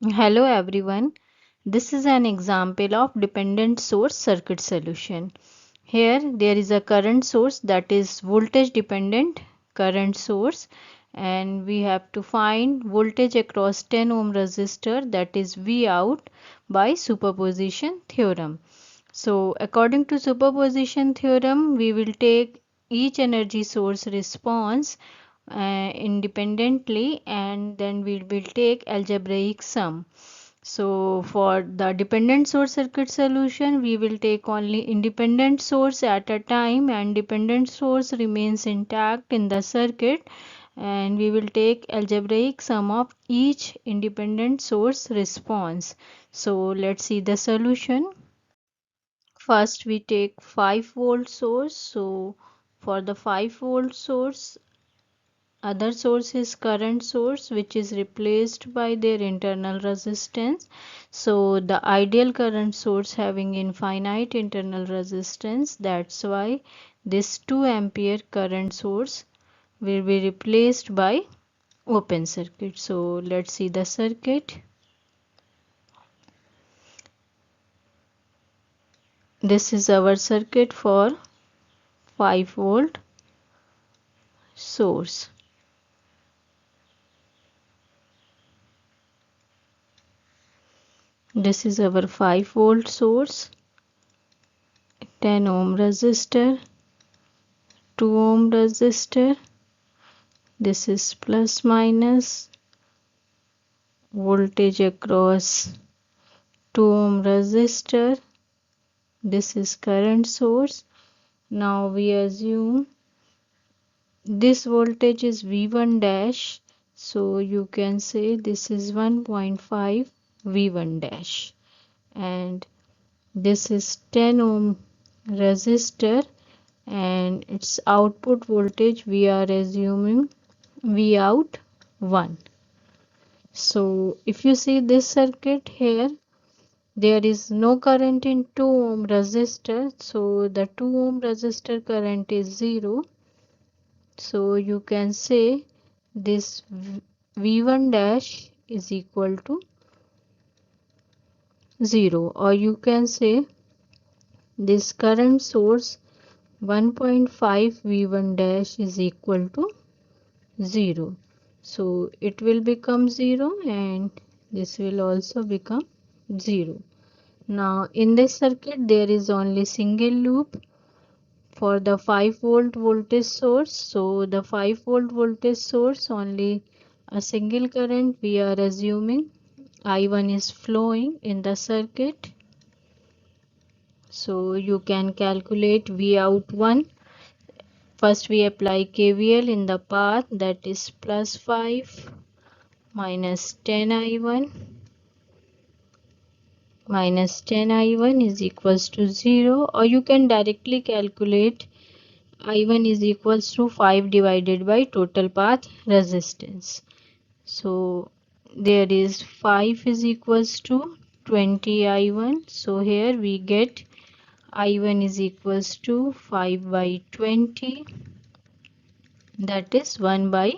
Hello everyone. This is an example of dependent source circuit solution. Here there is a current source, that is voltage dependent current source, and we have to find voltage across 10 ohm resistor, that is V out, by superposition theorem. So according to superposition theorem, we will take each energy source response independently, and then we will take algebraic sum. So for the dependent source circuit solution, we will take only independent source at a time, and dependent source remains intact in the circuit, and we will take algebraic sum of each independent source response. So let's see the solution. First we take 5-volt source. So for the 5-volt source, other source is current source, which is replaced by their internal resistance. So the ideal current source having infinite internal resistance, that's why this 2 ampere current source will be replaced by open circuit. So let's see the circuit. This is our circuit for 5-volt source. This is our 5-volt source, 10 ohm resistor, 2 ohm resistor. This is plus minus voltage across 2 ohm resistor. This is current source. Now we assume this voltage is V1 dash. So you can say this is 1.5 V1 dash. And this is 10 ohm resistor, and its output voltage we are assuming V out 1. So if you see this circuit here, there is no current in 2 ohm resistor, so the 2 ohm resistor current is 0. So you can say this V1 dash is equal to 0, or you can say this current source 1.5 V1 dash is equal to 0. So it will become 0, and this will also become 0. Now in this circuit there is only single loop for the 5-volt voltage source. So the 5-volt voltage source, only a single current we are assuming, I1 is flowing in the circuit. So you can calculate V out 1. First we apply KVL in the path, that is plus 5 minus 10 I1 is equals to 0, or you can directly calculate I1 is equals to 5 divided by total path resistance. So there is 5 is equals to 20 I1. So here we get I1 is equals to 5 by 20, that is 1 by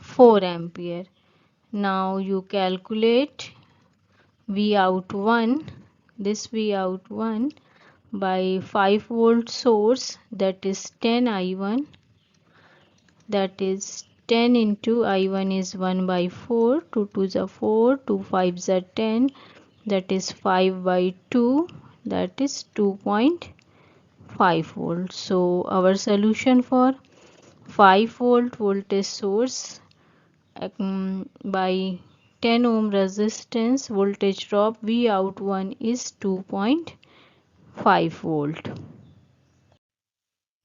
4 ampere. Now you calculate V out 1, this V out 1 by 5-volt source, that is 10 I1, that is 10 into I1 is 1 by 4, 2 2s are 4, 2 5s are 10, that is 5 by 2, that is 2.5 volts. So our solution for 5-volt voltage source by 10 ohm resistance, voltage drop V out 1 is 2.5 volt.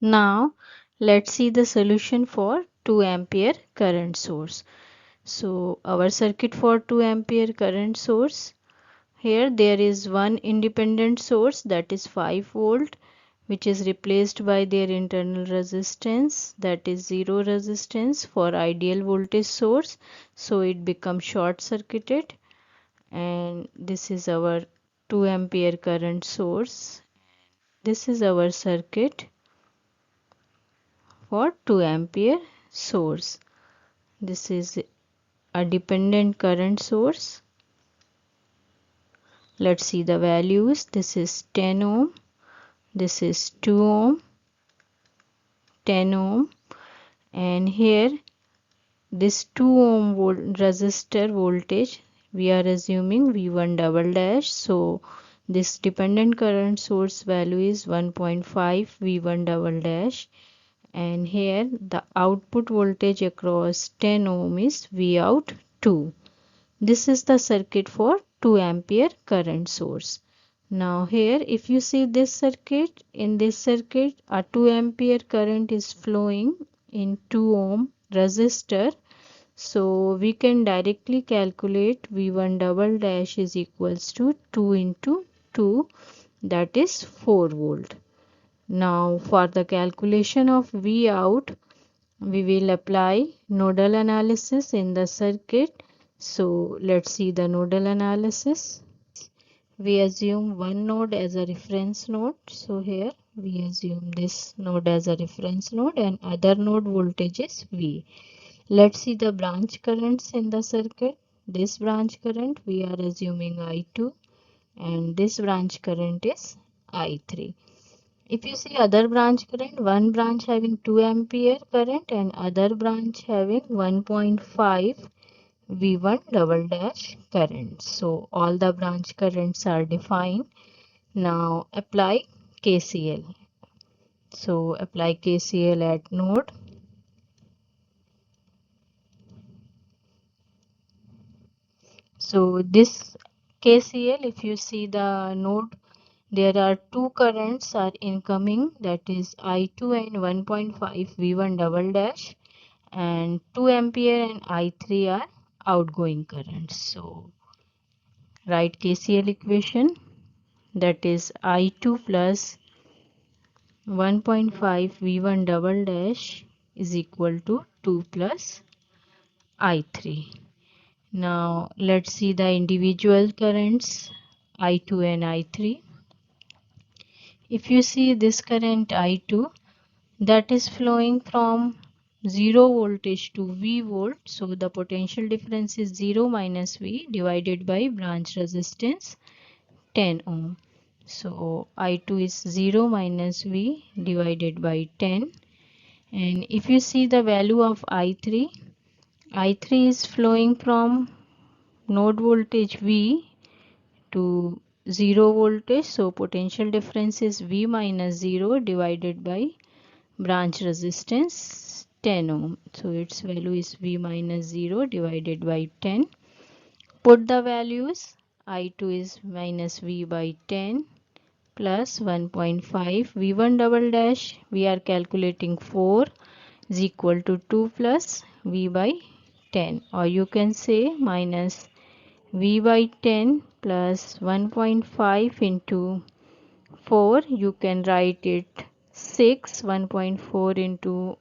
Now let's see the solution for 2 ampere current source. So our circuit for 2 ampere current source, here there is one independent source, that is 5 volt, which is replaced by their internal resistance, that is 0 resistance for ideal voltage source. So it becomes short circuited, and this is our 2 ampere current source. This is our circuit for 2 ampere source. This is a dependent current source, Let's see the values. This is 10 ohm, this is 2 ohm, 10 ohm, and here this 2 ohm resistor voltage we are assuming V1 double dash. So this dependent current source value is 1.5 V1 double dash, and here the output voltage across 10 ohm is V out 2. This is the circuit for 2 ampere current source. Now here if you see this circuit, in this circuit a 2 ampere current is flowing in 2 ohm resistor. So we can directly calculate V1 double dash is equals to 2 into 2, that is 4 volt. Now for the calculation of V out, we will apply nodal analysis in the circuit. So let's see the nodal analysis. We assume one node as a reference node. So here we assume this node as a reference node and other node voltage is V. Let's see the branch currents in the circuit. This branch current we are assuming I2 and this branch current is I3. If you see other branch current, one branch having 2 ampere current and other branch having 1.5 V1 double dash current. So all the branch currents are defined. Now apply KCL. So apply KCL at node. So this KCL, if you see the node, there are two currents are incoming, that is I2 and 1.5 V1 double dash, and 2 ampere and I3 are outgoing currents. So write KCL equation, that is I2 plus 1.5 V1 double dash is equal to 2 plus I3. Now let's see the individual currents I2 and I3. If you see this current I2, that is flowing from 0 voltage to V volt. So the potential difference is 0 minus V divided by branch resistance 10 ohm. So I2 is 0 minus V divided by 10. And if you see the value of I3, I3 is flowing from node voltage V to 0 voltage. So potential difference is V minus 0 divided by branch resistance 10 ohm. So its value is V minus 0 divided by 10. Put the values. I2 is minus V by 10 plus 1.5 V1 double dash. We are calculating 4 is equal to 2 plus V by 10, or you can say minus V by 10 plus 1.5 into 4. You can write it 6. 1.4 into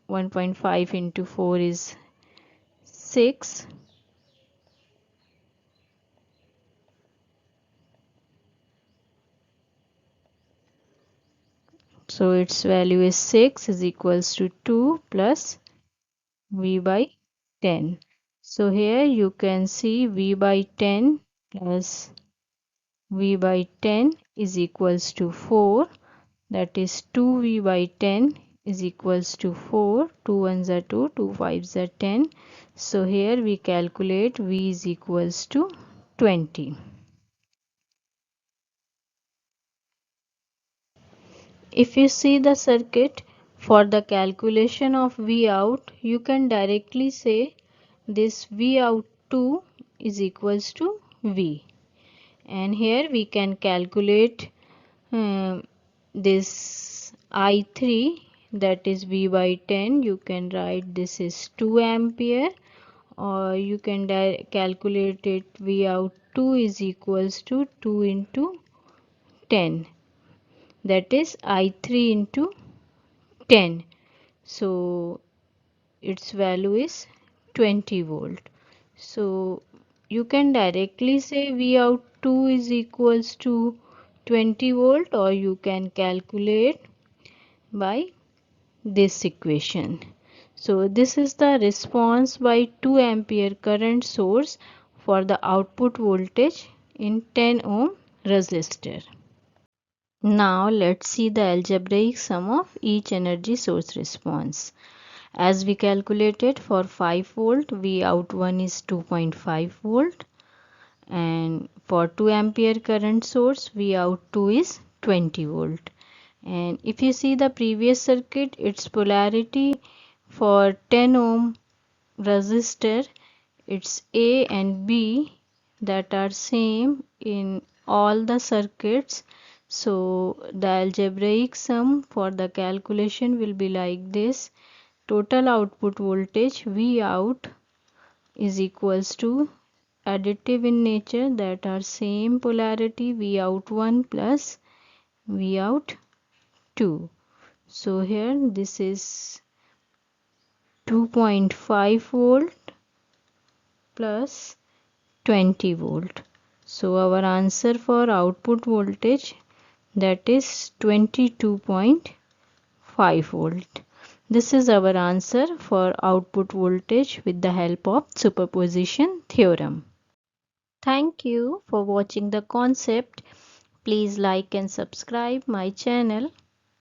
1.5 into 4 is 6. So its value is 6 is equals to 2 plus V by 10. So here you can see V by 10 plus V by 10 is equals to 4. That is 2V by 10 is equals to 4. 2 ones are 2, 2 fives are 10. So here we calculate V is equals to 20. If you see the circuit, for the calculation of V out, you can directly say this V out 2 is equals to V. And here we can calculate this I3, that is V by 10. You can write this is 2 ampere, or you can calculate it V out 2 is equals to 2 into 10, that is I3 into 10. So its value is 20 volt. So you can directly say V out 2 is equals to 20 volt, or you can calculate by this equation. So this is the response by 2 ampere current source for the output voltage in 10 ohm resistor. Now let's see the algebraic sum of each energy source response. As we calculated, for 5 volt Vout1 is 2.5 volt, and for 2 ampere current source Vout2 is 20 volt. And if you see the previous circuit, its polarity for 10 ohm resistor, it's A and B that are same in all the circuits. So the algebraic sum for the calculation will be like this: total output voltage V out is equals to additive in nature, that are same polarity, Vout1 plus Vout2. So here this is 2.5 volt plus 20 volt. So our answer for output voltage, that is 22.5 volt. This is our answer for output voltage with the help of superposition theorem. Thank you for watching the concept. Please like and subscribe my channel.